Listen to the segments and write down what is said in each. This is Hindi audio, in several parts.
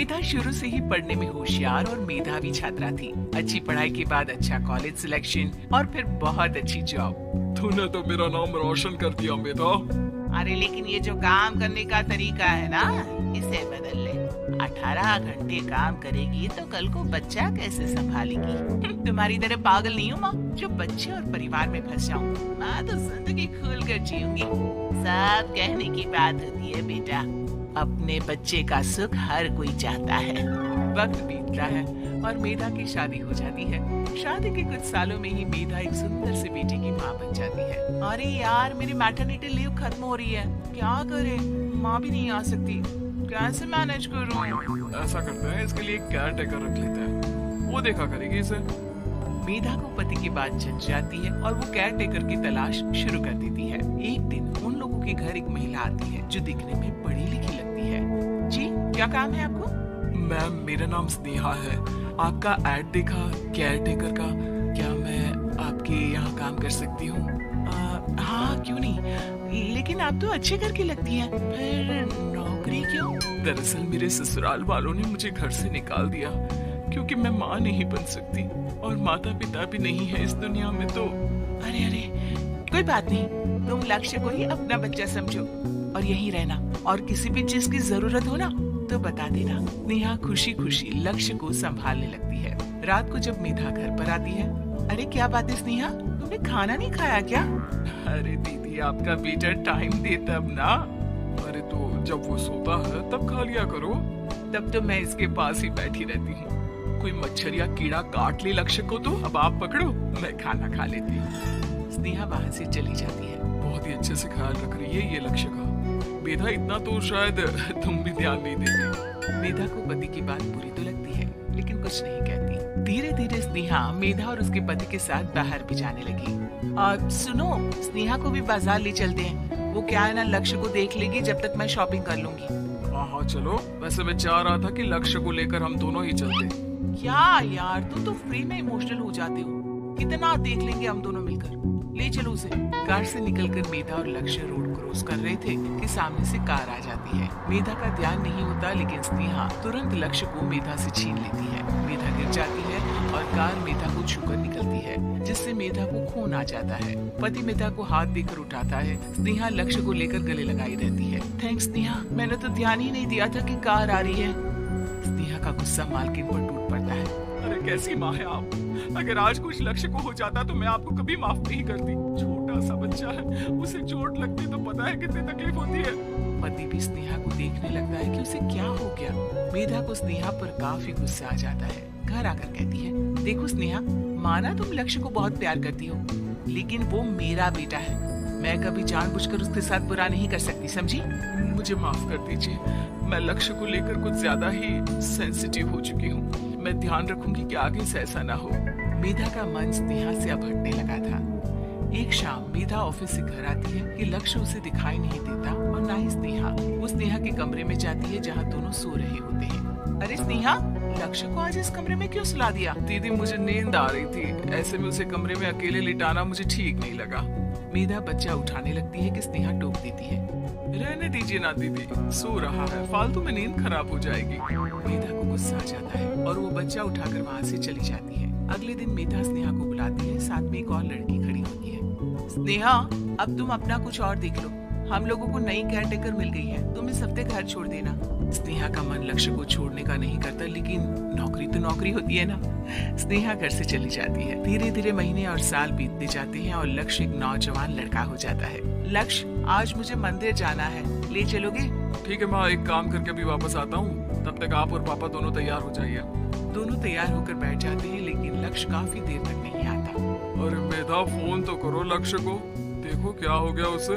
मेधा शुरू से ही पढ़ने में होशियार और मेधावी छात्रा थी। अच्छी पढ़ाई के बाद अच्छा कॉलेज सिलेक्शन और फिर बहुत अच्छी जॉब। तूने तो मेरा नाम रोशन कर दिया मेधा। अरे लेकिन ये जो काम करने का तरीका है ना, इसे बदल ले। 18 घंटे काम करेगी तो कल को बच्चा कैसे संभालेगी? तुम्हारी तरह पागल नहीं हूँ माँ जो बच्चे और परिवार में फंस जाऊँ। मैं तो जिंदगी खुल कर जीऊंगी। सब कहने की बात होती है बेटा, अपने बच्चे का सुख हर कोई चाहता है। वक्त बीतता है और मेधा की शादी हो जाती है। शादी के कुछ सालों में ही मेधा एक सुंदर से बेटे की माँ बन जाती है। अरे यार, मेरी मैटरनिटी लीव खत्म हो रही है, क्या करे? माँ भी नहीं आ सकती, कैसे मैनेज करूँ? ऐसा करते हैं, इसके लिए एक केयर टेकर रख लेते हैं, वो देखा करेगी इसे। मेधा को पति की बात जच जाती है और वो केयर टेकर की तलाश शुरू कर देती है। एक दिन उन लोगों के घर एक महिला आती है जो दिखने में पढ़ी लिखी लगती है। जी, क्या काम है आपको? मैम, मेरा नाम स्नेहा है। आपका ऐड देखा केयर टेकर का, क्या मैं आपके यहाँ काम कर सकती हूँ? हाँ, क्यों नहीं, लेकिन आप तो अच्छे घर की लगती हैं, फिर नौकरी क्यों? दरअसल मेरे ससुराल वालों ने मुझे घर से निकाल दिया क्योंकि मैं माँ नहीं बन सकती और माता पिता भी नहीं है इस दुनिया में। तो अरे अरे, कोई बात नहीं, तुम लक्ष्य को ही अपना बच्चा समझो और यहीं रहना, और किसी भी चीज की जरूरत हो ना तो बता देना। नेहा खुशी खुशी लक्ष्य को संभालने लगती है। रात को जब मेधा घर पर आती है, अरे क्या बात है स्नेहा, तुमने खाना नहीं खाया क्या? अरे दीदी, आपका बेटा टाइम दे तब ना। अरे तो जब वो सोता है तब खा लिया करो। तब तो मैं इसके पास ही बैठी रहती हूँ। कोई मच्छर या कीड़ा काट ले लक्ष्य को तो अब आप पकड़ो, मैं खाना खा लेती हूँ। स्नेहा वहाँ से चली जाती है। बहुत ही अच्छे से ख्याल रख रही है ये लक्ष्य का। मेधा, इतना तो शायद तुम भी ध्यान नहीं देती। मेधा को पति की बात बुरी तो लगती है लेकिन कुछ नहीं कहती। धीरे धीरे स्नेहा मेधा और उसके पति के साथ बाहर भी जाने लगी। और सुनो, स्नेहा को भी बाजार ले चलते हैं, वो क्या है ना लक्ष्य को देख लेगी जब तक मैं शॉपिंग कर लूंगी। हाँ चलो, वैसे मैं चाह रहा था कि लक्ष्य को लेकर हम दोनों ही चलते। क्या यार, तुम तो फ्री में इमोशनल हो जाते हो, कितना देख लेंगे हम दोनों मिलकर, ले चलो उसे। कार से निकलकर मेधा और लक्ष्य रोड क्रॉस कर रहे थे कि सामने से कार आ जाती है। मेधा का ध्यान नहीं होता लेकिन स्नेहा तुरंत लक्ष्य को मेधा से छीन लेती है। मेधा गिर जाती है और कार मेधा को छूकर निकलती है, जिससे मेधा को खून आ जाता है। पति मेधा को हाथ देकर उठाता है। स्नेहा लक्ष्य को लेकर गले लगाई रहती है। थैंक्स स्नेहा, मैंने तो ध्यान ही नहीं दिया था कि कार आ रही है। स्नेहा का गुस्सा मालकिन पर टूट पड़ता है। अरे कैसी माँ है आप, अगर आज कुछ लक्ष्य को हो जाता तो मैं आपको कभी माफ नहीं करती। छोटा सा बच्चा है, उसे चोट लगती तो पता है कितनी तकलीफ होती है। पति भी स्नेहा को देखने लगता है कि उसे क्या हो गया। मेधा को स्नेहा पर काफी गुस्सा आ जाता है। घर आकर कहती है, देखो स्नेहा, माना तुम लक्ष्य को बहुत प्यार करती हो लेकिन वो मेरा बेटा है, मैं कभी जानबूझकर उसके साथ बुरा नहीं कर सकती, समझी? मुझे माफ कर दीजिए, मैं लक्ष्य को लेकर कुछ ज्यादा ही सेंसिटिव हो चुकी हूँ। मैं ध्यान रखूंगी कि आगे से ऐसा ना हो। मेधा का मन स्नेहा से अब हटने लगा था। एक शाम मेधा ऑफिस से घर आती है कि लक्ष्य उसे दिखाई नहीं देता और ना ही स्नेहा। वो स्नेहा के कमरे में जाती है जहाँ दोनों सो रहे होते हैं। अरे स्नेहा, लक्ष्य को आज इस कमरे में क्यों सुला दिया? दीदी, मुझे नींद आ रही थी, ऐसे में उसे कमरे में अकेले लिटाना मुझे ठीक नहीं लगा। मेधा बच्चा उठाने लगती है कि स्नेहा टोक देती है। रहने दीजिए ना दीदी, सो रहा है, फालतू में नींद खराब हो जाएगी। मेधा को गुस्सा आ जाता है और वो बच्चा उठाकर वहाँ से चली जाती है। अगले दिन मेधा स्नेहा को बुलाती है, साथ में एक और लड़की खड़ी होती है। स्नेहा, अब तुम अपना कुछ और देख लो, हम लोगों को नई केयर टेकर मिल गई है, तुम इस हफ्ते घर छोड़ देना। स्नेहा का मन लक्ष्य को छोड़ने का नहीं करता लेकिन नौकरी तो नौकरी होती है ना। स्नेहा घर से चली जाती है। धीरे धीरे महीने और साल बीतते जाते हैं और लक्ष्य एक नौजवान लड़का हो जाता है। लक्ष्य, आज मुझे मंदिर जाना है, ले चलोगे? ठीक है माँ, एक काम करके अभी वापस आता हूँ, तब तक आप और पापा दोनों तैयार हो जाइए। दोनों तैयार होकर बैठ जाते हैं लेकिन लक्ष्य काफी देर तक नहीं आता। अरे मेधा, फोन तो करो लक्ष्य को, देखो क्या हो गया उसे।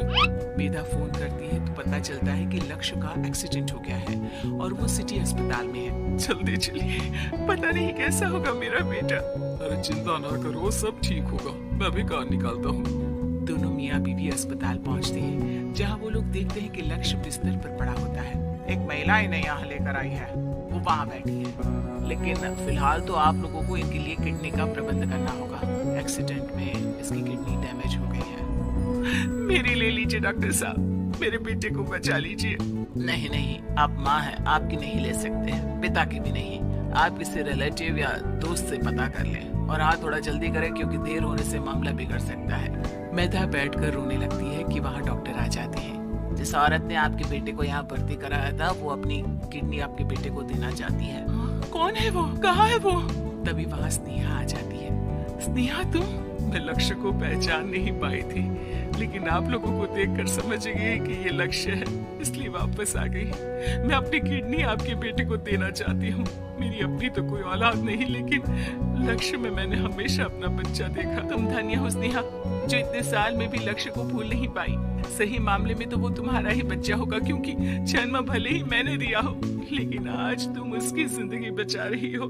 मेधा फोन करती है तो पता चलता है कि लक्ष्य का एक्सीडेंट हो गया है और वो सिटी अस्पताल में है। जल्दी चलिए, पता नहीं कैसा होगा मेरा बेटा। अरे चिंता ना करो, सब ठीक होगा, मैं अभी कार निकालता हूँ। दोनों मियाँ बीवी अस्पताल पहुँचते हैं जहाँ वो लोग देखते हैं कि लक्ष्य बिस्तर पर पड़ा होता है। एक महिला इन्हें यहाँ लेकर आई है, वो वहाँ बैठी है, लेकिन फिलहाल तो आप लोगों को इनके लिए किडनी का प्रबंध करना होगा। एक्सीडेंट में इसकी किडनी डैमेज हो गई है। मेरी ले लीजिए डॉक्टर साहब, मेरे बेटे को बचा लीजिए। नहीं नहीं, आप माँ हैं, आपकी नहीं ले सकते, पिता की भी नहीं। आप किसी रिलेटिव या दोस्त से पता कर लें, और हाँ थोड़ा जल्दी करें क्योंकि देर होने से मामला बिगड़ सकता है। मेधा बैठकर रोने लगती है कि वहाँ डॉक्टर आ जाते हैं। जिस औरत ने आपके बेटे को यहाँ भर्ती कराया था वो अपनी किडनी आपके बेटे को देना चाहती है। कौन है वो, कहाँ है वो? तभी वहाँ स्नेहा आ जाती है। स्नेहा तुम? मैं लक्ष्य को पहचान नहीं पाई थी, लेकिन आप लोगों को देखकर समझ गई कि ये लक्ष्य है, इसलिए वापस आ गई। मैं अपनी किडनी आपके बेटे को देना चाहती हूँ। मेरी अपनी तो कोई औलाद नहीं, लेकिन लक्ष्य में मैंने हमेशा अपना बच्चा देखा। तुम धन्य हो स्नेहा, जो इतने साल में भी लक्ष्य को भूल नहीं पाई। सही मामले में तो वो तुम्हारा ही बच्चा होगा, क्योंकि जन्म भले ही मैंने दिया हो, लेकिन आज तुम उसकी जिंदगी बचा रही हो।